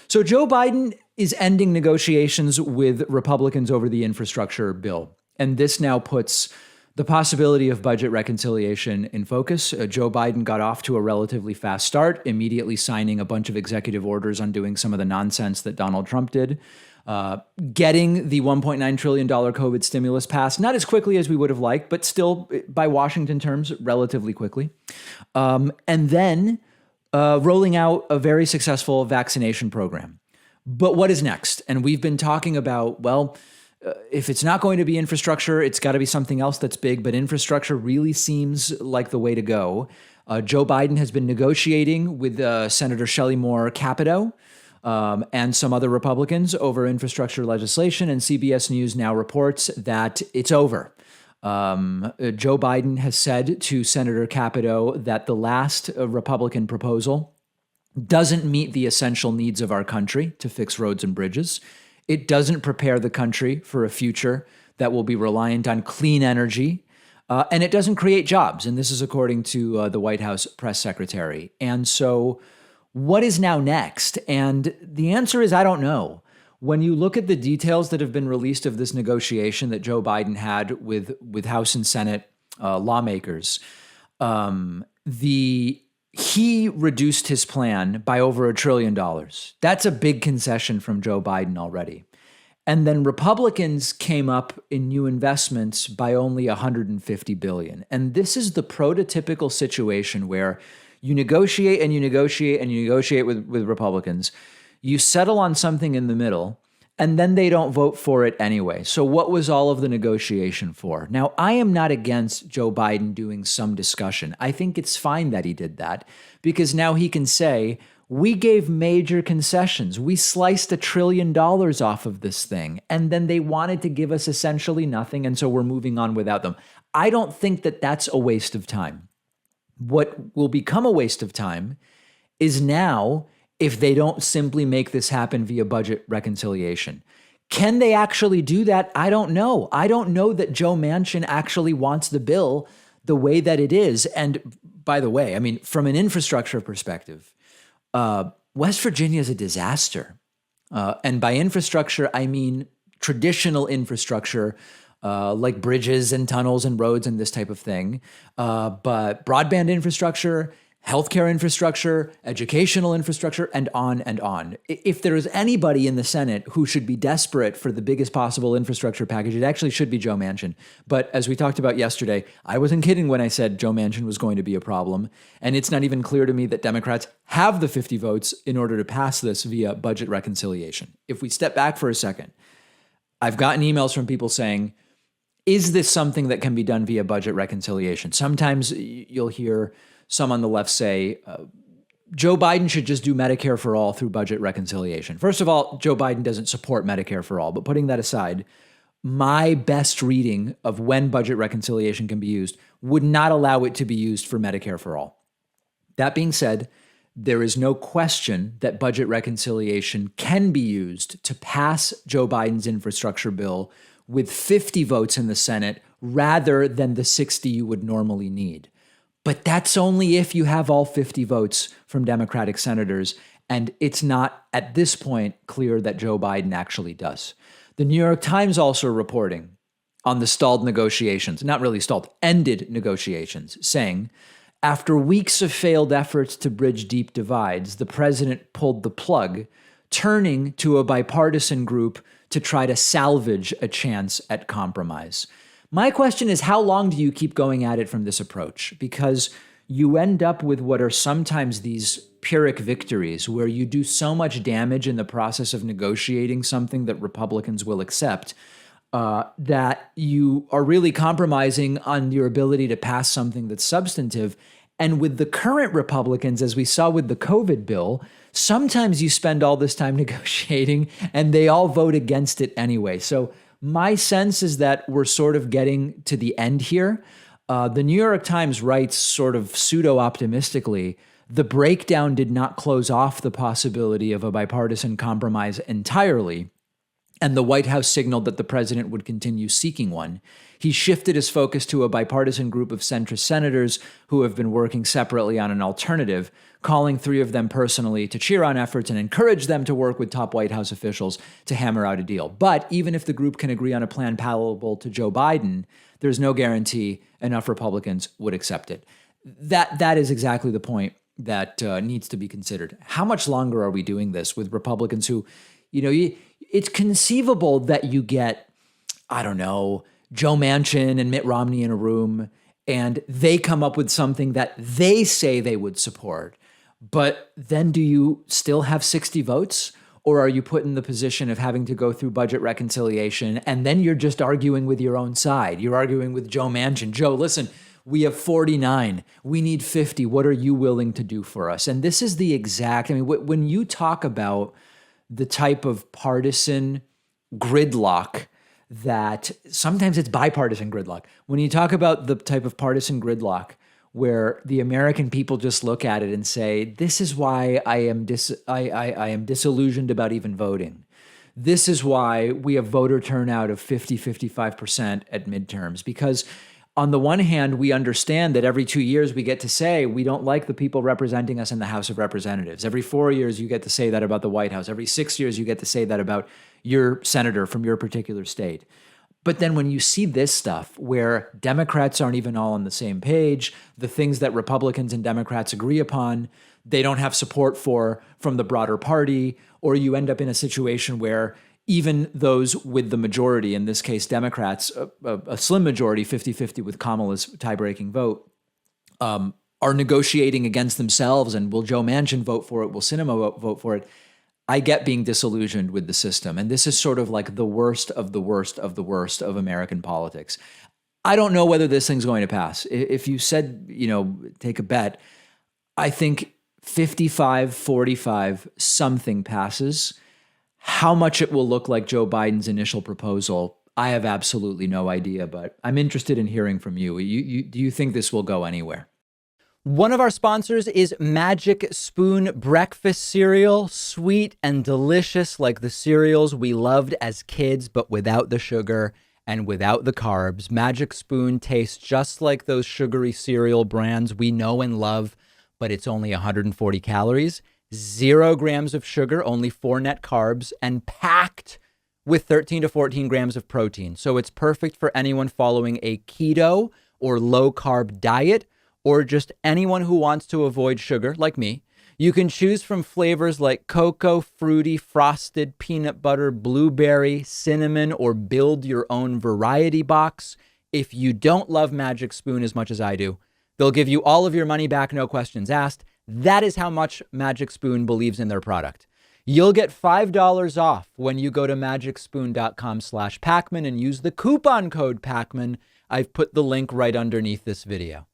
So Joe Biden is ending negotiations with Republicans over the infrastructure bill. And this now puts the possibility of budget reconciliation in focus. Joe Biden got off to a relatively fast start, immediately signing a bunch of executive orders on doing some of the nonsense that Donald Trump did. Getting the $1.9 trillion COVID stimulus passed, not as quickly as we would have liked, but still, by Washington terms, relatively quickly. And then rolling out a very successful vaccination program. But what is next? And we've been talking about, if it's not going to be infrastructure, it's got to be something else that's big. But infrastructure really seems like the way to go. Joe Biden has been negotiating with Senator Shelley Moore Capito and some other Republicans over infrastructure legislation. And CBS News now reports that it's over. Joe Biden has said to Senator Capito that the last Republican proposal doesn't meet the essential needs of our country to fix roads and bridges. It doesn't prepare the country for a future that will be reliant on clean energy. And it doesn't create jobs. And this is according to the White House press secretary. And so what is now next? And the answer is, I don't know. When you look at the details that have been released of this negotiation that Joe Biden had with House and Senate lawmakers, he reduced his plan by over $1 trillion. That's a big concession from Joe Biden already. And then Republicans came up in new investments by only $150 billion. And this is the prototypical situation where you negotiate and you negotiate and you negotiate with Republicans. You settle on something in the middle, and then they don't vote for it anyway. So what was all of the negotiation for? Now, I am not against Joe Biden doing some discussion. I think it's fine that he did that because now he can say, we gave major concessions. We sliced $1 trillion off of this thing, and then they wanted to give us essentially nothing, and so we're moving on without them. I don't think that that's a waste of time. What will become a waste of time is now if they don't simply make this happen via budget reconciliation. Can they actually do that? I don't know. I don't know that Joe Manchin actually wants the bill the way that it is. And by the way, I mean, from an infrastructure perspective, West Virginia is a disaster. And by infrastructure, I mean traditional infrastructure, like bridges and tunnels and roads and this type of thing. But broadband infrastructure, healthcare infrastructure, educational infrastructure, and on and on. If there is anybody in the Senate who should be desperate for the biggest possible infrastructure package, it actually should be Joe Manchin. But as we talked about yesterday, I wasn't kidding when I said Joe Manchin was going to be a problem. And it's not even clear to me that Democrats have the 50 votes in order to pass this via budget reconciliation. If we step back for a second, I've gotten emails from people saying, is this something that can be done via budget reconciliation? Sometimes you'll hear some on the left say, Joe Biden should just do Medicare for all through budget reconciliation. First of all, Joe Biden doesn't support Medicare for all, but putting that aside, my best reading of when budget reconciliation can be used would not allow it to be used for Medicare for all. That being said, there is no question that budget reconciliation can be used to pass Joe Biden's infrastructure bill with 50 votes in the Senate rather than the 60 you would normally need. But that's only if you have all 50 votes from Democratic senators, and it's not at this point clear that Joe Biden actually does. The New York Times also reporting on the stalled negotiations, not really stalled, ended negotiations, saying, after weeks of failed efforts to bridge deep divides, the president pulled the plug, turning to a bipartisan group to try to salvage a chance at compromise. My question is, how long do you keep going at it from this approach? Because you end up with what are sometimes these Pyrrhic victories where you do so much damage in the process of negotiating something that Republicans will accept that you are really compromising on your ability to pass something that's substantive. And with the current Republicans, as we saw with the COVID bill, sometimes you spend all this time negotiating and they all vote against it anyway. So my sense is that we're sort of getting to the end here. The New York Times writes sort of pseudo-optimistically, the breakdown did not close off the possibility of a bipartisan compromise entirely, and the White House signaled that the president would continue seeking one, he shifted his focus to a bipartisan group of centrist senators who have been working separately on an alternative, calling 3 of them personally to cheer on efforts and encourage them to work with top White House officials to hammer out a deal. But even if the group can agree on a plan palatable to Joe Biden, there's no guarantee enough Republicans would accept it. That is exactly the point that needs to be considered. How much longer are we doing this with Republicans who, it's conceivable that you get, I don't know, Joe Manchin and Mitt Romney in a room and they come up with something that they say they would support. But then do you still have 60 votes? Or are you put in the position of having to go through budget reconciliation and then you're just arguing with your own side? You're arguing with Joe Manchin. Joe, listen, we have 49. We need 50. What are you willing to do for us? And this is the exact, when you talk about the type of partisan gridlock that sometimes it's bipartisan gridlock. When you talk about the type of partisan gridlock where the American people just look at it and say, this is why I am disillusioned about even voting. This is why we have voter turnout of 55% at midterms. Because on the one hand, we understand that every 2 years we get to say we don't like the people representing us in the House of Representatives. Every 4 years you get to say that about the White House. Every 6 years you get to say that about your senator from your particular state. But then when you see this stuff where Democrats aren't even all on the same page, the things that Republicans and Democrats agree upon, they don't have support for from the broader party, or you end up in a situation where even those with the majority, in this case Democrats, a slim majority, 50-50 with Kamala's tie-breaking vote, are negotiating against themselves, and will Joe Manchin vote for it? Will Sinema vote for it? I get being disillusioned with the system. And this is sort of like the worst of the worst of the worst of American politics. I don't know whether this thing's going to pass. If you said, take a bet, I think 55-45, something passes. How much it will look like Joe Biden's initial proposal, I have absolutely no idea, but I'm interested in hearing from you. Do you think this will go anywhere? One of our sponsors is Magic Spoon breakfast cereal, sweet and delicious like the cereals we loved as kids, but without the sugar and without the carbs. Magic Spoon tastes just like those sugary cereal brands we know and love, but it's only 140 calories, 0 grams of sugar, only 4 net carbs, and packed with 13 to 14 grams of protein. So it's perfect for anyone following a keto or low carb diet, or just anyone who wants to avoid sugar, like me. You can choose from flavors like cocoa, fruity, frosted, peanut butter, blueberry, cinnamon, or build your own variety box. If you don't love Magic Spoon as much as I do, they'll give you all of your money back, no questions asked. That is how much Magic Spoon believes in their product. You'll get $5 off when you go to magicspoon.com/Pakman and use the coupon code Pakman. I've put the link right underneath this video.